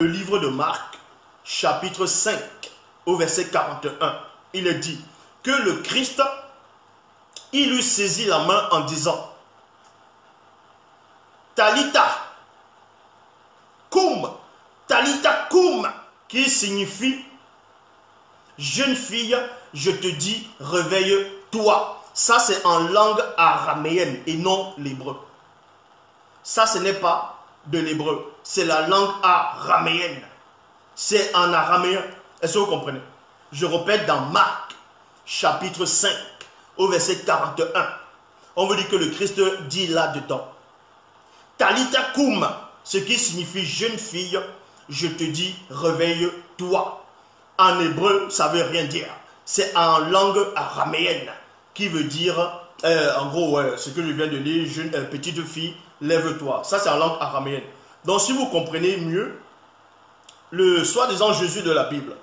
Le livre de Marc, chapitre 5, au verset 41, il est dit que le Christ, il lui saisit la main en disant Talita koum, Talita koum, qui signifie jeune fille, je te dis, réveille-toi. Ça, c'est en langue araméenne et non l'hébreu. Ça, ce n'est pas de l'hébreu, c'est la langue araméenne. C'est en araméen. Est-ce que vous comprenez? Je répète dans Marc, chapitre 5, au verset 41. On vous dit que le Christ dit là-dedans Talita koum, ce qui signifie jeune fille, je te dis, réveille-toi. En hébreu, ça ne veut rien dire. C'est en langue araméenne qui veut dire, en gros, ce que je viens de lire, jeune, petite fille, lève-toi. Ça, c'est en langue araméenne. Donc, si vous comprenez mieux, le soi-disant Jésus de la Bible,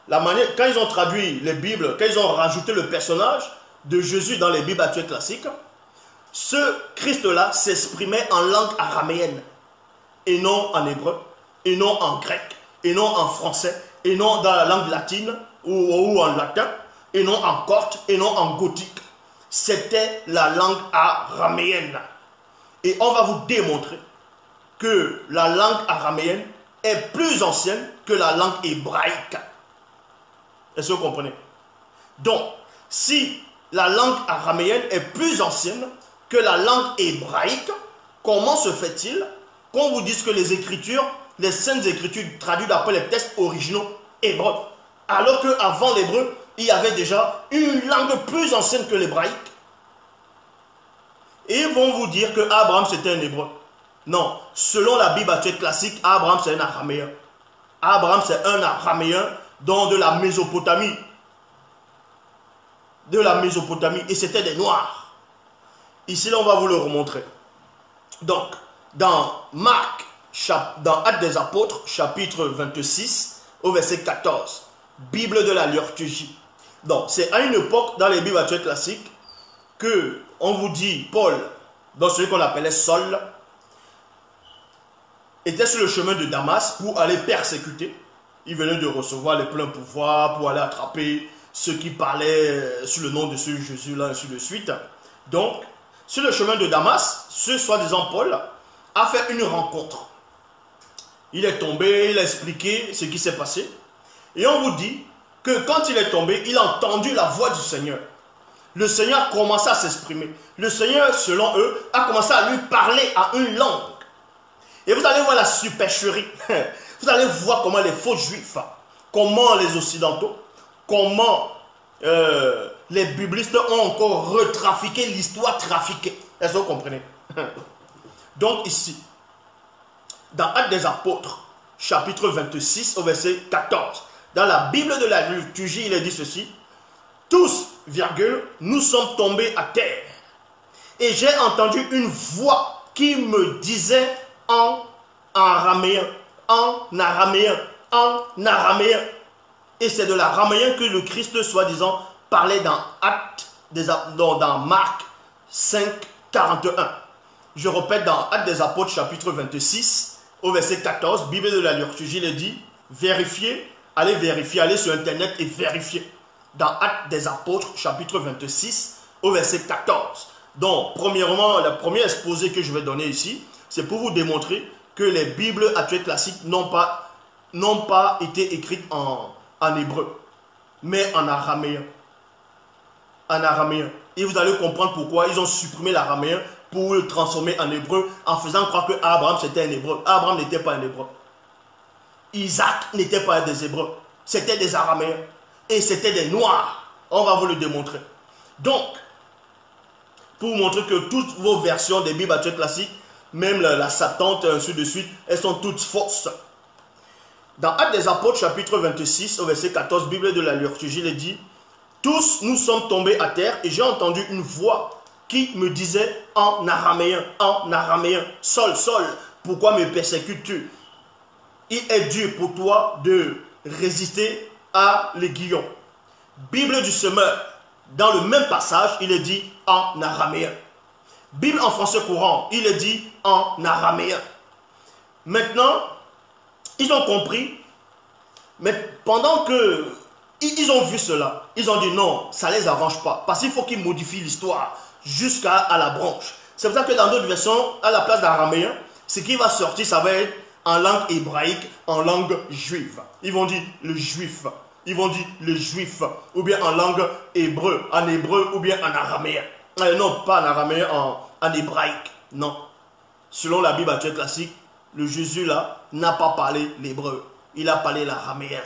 la manière, quand ils ont traduit les Bibles, quand ils ont rajouté le personnage de Jésus dans les Bibles actuelles classiques, ce Christ-là s'exprimait en langue araméenne, et non en hébreu, et non en grec, et non en français, et non dans la langue latine, ou en latin, et non en corte, et non en gothique. C'était la langue araméenne. Et on va vous démontrer que la langue araméenne est plus ancienne que la langue hébraïque. Est-ce que vous comprenez? Donc, si la langue araméenne est plus ancienne que la langue hébraïque, comment se fait-il qu'on vous dise que les écritures, les saintes écritures traduites d'après les textes originaux hébreux, alors qu'avant l'hébreu, il y avait déjà une langue plus ancienne que l'hébraïque? Et ils vont vous dire que Abraham c'était un hébreu. Non, selon la Bible actuelle classique, Abraham c'est un araméen. Abraham c'est un araméen de la Mésopotamie. De la Mésopotamie. Et c'était des Noirs. Ici, là, on va vous le remontrer. Donc, dans Marc, dans Actes des Apôtres, chapitre 26, au verset 14, Bible de la liturgie. Donc, c'est à une époque, dans les Bibles actuelles classiques, que on vous dit, Paul, dans celui qu'on appelait Saul, était sur le chemin de Damas pour aller persécuter. Il venait de recevoir les pleins pouvoirs pour aller attraper ceux qui parlaient sous le nom de ce Jésus-là, ainsi de suite. Donc, sur le chemin de Damas, ce soi-disant Paul a fait une rencontre. Il est tombé, il a expliqué ce qui s'est passé. Et on vous dit que quand il est tombé, il a entendu la voix du Seigneur. Le Seigneur a commencé à s'exprimer. Le Seigneur, selon eux, a commencé à lui parler à une langue. Et vous allez voir la supercherie. Vous allez voir comment les faux juifs, comment les occidentaux, comment les biblistes ont encore retrafiqué l'histoire trafiquée. Est-ce que vous comprenez? Donc ici, dans Actes des Apôtres, chapitre 26, au verset 14, dans la Bible de la liturgie, il est dit ceci: tous, virgule, nous sommes tombés à terre. Et j'ai entendu une voix qui me disait en araméen, en araméen, en araméen. Et c'est de l'araméen que le Christ, soi-disant, parlait dans Marc 5, 41. Je répète, dans Actes des Apôtres, chapitre 26, au verset 14, Bible de la liturgie, il est dit, vérifiez, allez sur Internet et vérifiez. Dans Actes des Apôtres, chapitre 26, au verset 14. Donc, premièrement, le premier exposé que je vais donner ici, c'est pour vous démontrer que les Bibles actuelles classiques n'ont pas été écrites en hébreu, mais en araméen. En araméen. Et vous allez comprendre pourquoi ils ont supprimé l'araméen pour le transformer en hébreu en faisant croire que Abraham c'était un hébreu. Abraham n'était pas un hébreu. Isaac n'était pas des hébreux. C'était des araméens. Et c'était des noirs. On va vous le démontrer. Donc, pour vous montrer que toutes vos versions des Bibles actuelles classiques, même la Septante, ainsi de suite, elles sont toutes fausses. Dans Actes des Apôtres, chapitre 26, au verset 14, Bible de la liturgie, il est dit: tous nous sommes tombés à terre et j'ai entendu une voix qui me disait en araméen, Saul, Saul, pourquoi me persécutes-tu? Il est dur pour toi de résister à l'aiguillon. Bible du semeur, dans le même passage, il est dit en araméen. Bible en français courant, il est dit en araméen. Maintenant, Ils ont compris, mais pendant que ils ont vu cela, ils ont dit non, ça ne les arrange pas. Parce qu'il faut qu'ils modifient l'histoire jusqu'à la branche. C'est pour ça que dans d'autres versions, à la place d'araméen, ce qui va sortir, ça va être en langue hébraïque, en langue juive. Ils vont dire le juif. Ils vont dire le juif. Ou bien en langue hébreu, en hébreu ou bien en araméen. Non, pas en araméen, en hébraïque. Non. Selon la Bible actuelle classique, le Jésus là n'a pas parlé l'hébreu. Il a parlé l'araméen.